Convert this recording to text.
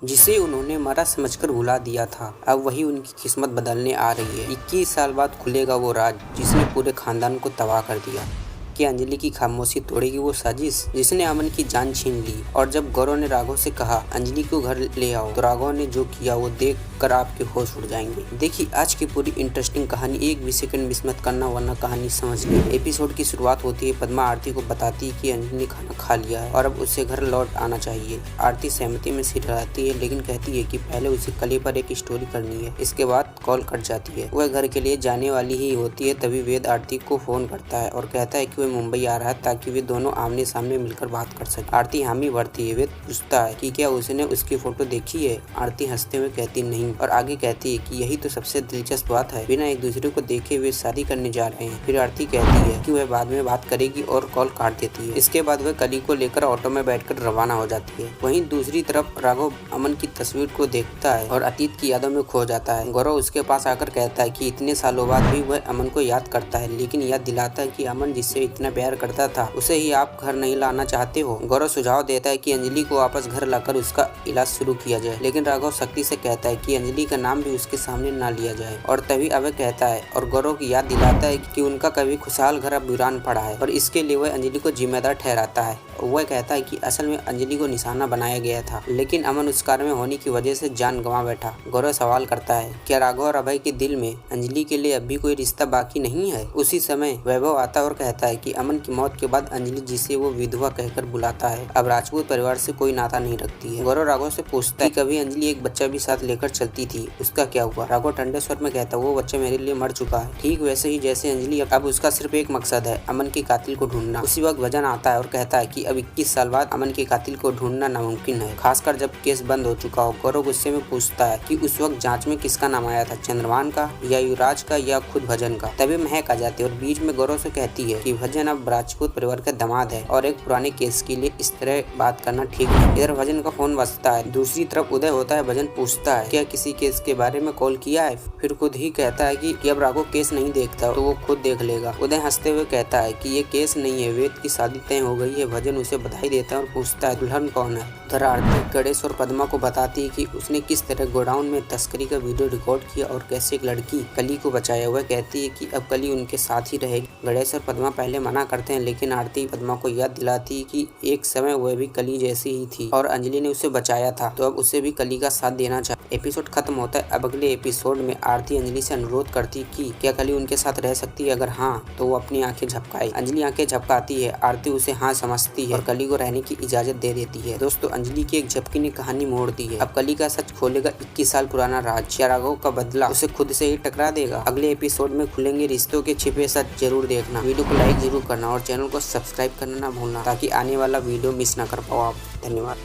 जिसे उन्होंने मरा समझकर भुला दिया था, अब वही उनकी किस्मत बदलने आ रही है। 21 साल बाद खुलेगा वो राज जिसने पूरे खानदान को तबाह कर दिया। कि अंजलि की खामोशी तोड़ेगी वो साजिश जिसने अमन की जान छीन ली। और जब गौरव ने राघव से कहा अंजलि को घर ले आओ, तो राघव ने जो किया वो देख कर आपके होश उड़ जाएंगे। देखिए आज की पूरी इंटरेस्टिंग कहानी, एक भी सेकंड मिस मत करना वरना कहानी समझ ली। एपिसोड की शुरुआत होती है पद्मा आरती को बताती है कि अंजलि ने खाना खा लिया है और अब उसे घर लौट आना चाहिए। आरती सहमति में सिर हिलाती है लेकिन कहती है कि पहले उसे कली पर एक स्टोरी करनी है। इसके बाद कॉल कट जाती है। वह घर के लिए जाने वाली ही होती है तभी वेद आरती को फोन करता है और कहता है कि वह मुंबई आ रहा है ताकि वे दोनों आमने सामने मिलकर बात कर सके। आरती हामी भरती है। वेद पूछता है कि क्या उसने उसकी फोटो देखी है। आरती हंसते हुए कहती नहीं और आगे कहती है कि यही तो सबसे दिलचस्प बात है, बिना एक दूसरे को देखे वे शादी करने जा रहे हैं। फिर आरती कहती है कि वह बाद में बात करेगी और कॉल काट देती है। इसके बाद वह कली को लेकर ऑटो में बैठकर रवाना हो जाती है। वहीं दूसरी तरफ राघव अमन की तस्वीर को देखता है और अतीत की यादों में खो जाता है। गौरव उसके पास आकर कहता है कि इतने सालों बाद भी वह अमन को याद करता है, लेकिन याद दिलाता है कि अमन जिससे इतना प्यार करता था उसे ही आप घर नहीं लाना चाहते हो। गौरव सुझाव देता है कि अंजलि को वापस घर लाकर उसका इलाज शुरू किया जाए, लेकिन राघव सख्ती से कहता है कि अंजलि का नाम भी उसके सामने ना लिया जाए। और तभी अभय कहता है और गौरव की याद दिलाता है कि उनका कभी खुशहाल घर अब वीरान पड़ा है और इसके लिए वह अंजलि को जिम्मेदार ठहराता है। वह कहता है कि असल में अंजलि को निशाना बनाया गया था, लेकिन अमन उस कार में होने की वजह से जान गंवा बैठा। गौरव सवाल करता है क्या राघव और अभय के दिल में अंजलि के लिए अब भी कोई रिश्ता बाकी नहीं है। उसी समय वैभव आता और कहता है कि अमन की मौत के बाद अंजलि जिसे वो विधवा कहकर बुलाता है अब राजपूत परिवार से कोई नाता नहीं रखती है। गौरव राघव से पूछता है कि कभी अंजलि एक बच्चा भी साथ लेकर चलती थी, उसका क्या हुआ। राघव ठंडे स्वर में कहता है वो बच्चा मेरे लिए मर चुका है, ठीक वैसे ही जैसे अंजलि। अब उसका सिर्फ एक मकसद है, अमन के कातिल को ढूंढना। उसी वक्त भजन आता है और कहता है कि अब 21 साल बाद अमन के कातिल को ढूंढना नामुमकिन है, खासकर जब केस बंद हो चुका हो। गौरव गुस्से में पूछता है कि उस वक्त जांच में किसका नाम आया था, चंद्रभान का या युवराज का या खुद भजन का। तभी महक आ जाती है और बीच में गौरव से कहती है कि भजन अब राजपूत परिवार का दामाद है और एक पुराने केस के लिए इस तरह बात करना ठीक है। इधर भजन का फोन बजता है। दूसरी तरफ उदय होता है। भजन पूछता है क्या किसी केस के बारे में कॉल किया है। फिर खुद ही कहता है कि अब राघव केस नहीं देखता तो वो खुद देख लेगा। उदय हंसते हुए कहता है कि ये केस नहीं है, वेद की शादी तय हो गई है। भजन उसे बधाई देता है और पूछता है दुल्हन कौन है। उधर आरती गणेश और पद्मा को बताती है कि उसने किस तरह गोडाउन में तस्करी का वीडियो रिकॉर्ड किया और कैसे एक लड़की कली को बचाया। वह कहती है कि अब कली उनके साथ ही रहेगी। गणेश और पद्मा पहले मना करते हैं, लेकिन आरती पद्मा को याद दिलाती है कि एक समय वह भी कली जैसी ही थी और अंजलि ने उसे बचाया था, तो अब उसे भी कली का साथ देना चाहिए। एपिसोड खत्म होता है। अब अगले एपिसोड में आरती अंजलि से अनुरोध करती कि क्या कली उनके साथ रह सकती है, अगर हाँ तो वो अपनी आंखें झपकाए। अंजलि आंखें झपकाती है। आरती उसे हाँ समझती है और कली को रहने की इजाजत दे देती है। दोस्तों अंजलि की एक झपकी ने कहानी मोड़ दी है। अब कली का सच खोलेगा 21 साल पुराना राज। क्या राघव का बदला उसे खुद से ही टकरा देगा। अगले एपिसोड में खुलेंगे रिश्तों के छिपे सच। जरूर देखना। वीडियो को लाइक जरूर करना और चैनल को सब्सक्राइब करना ना भूलना ताकि आने वाला वीडियो मिस ना कर पाओ आप। धन्यवाद।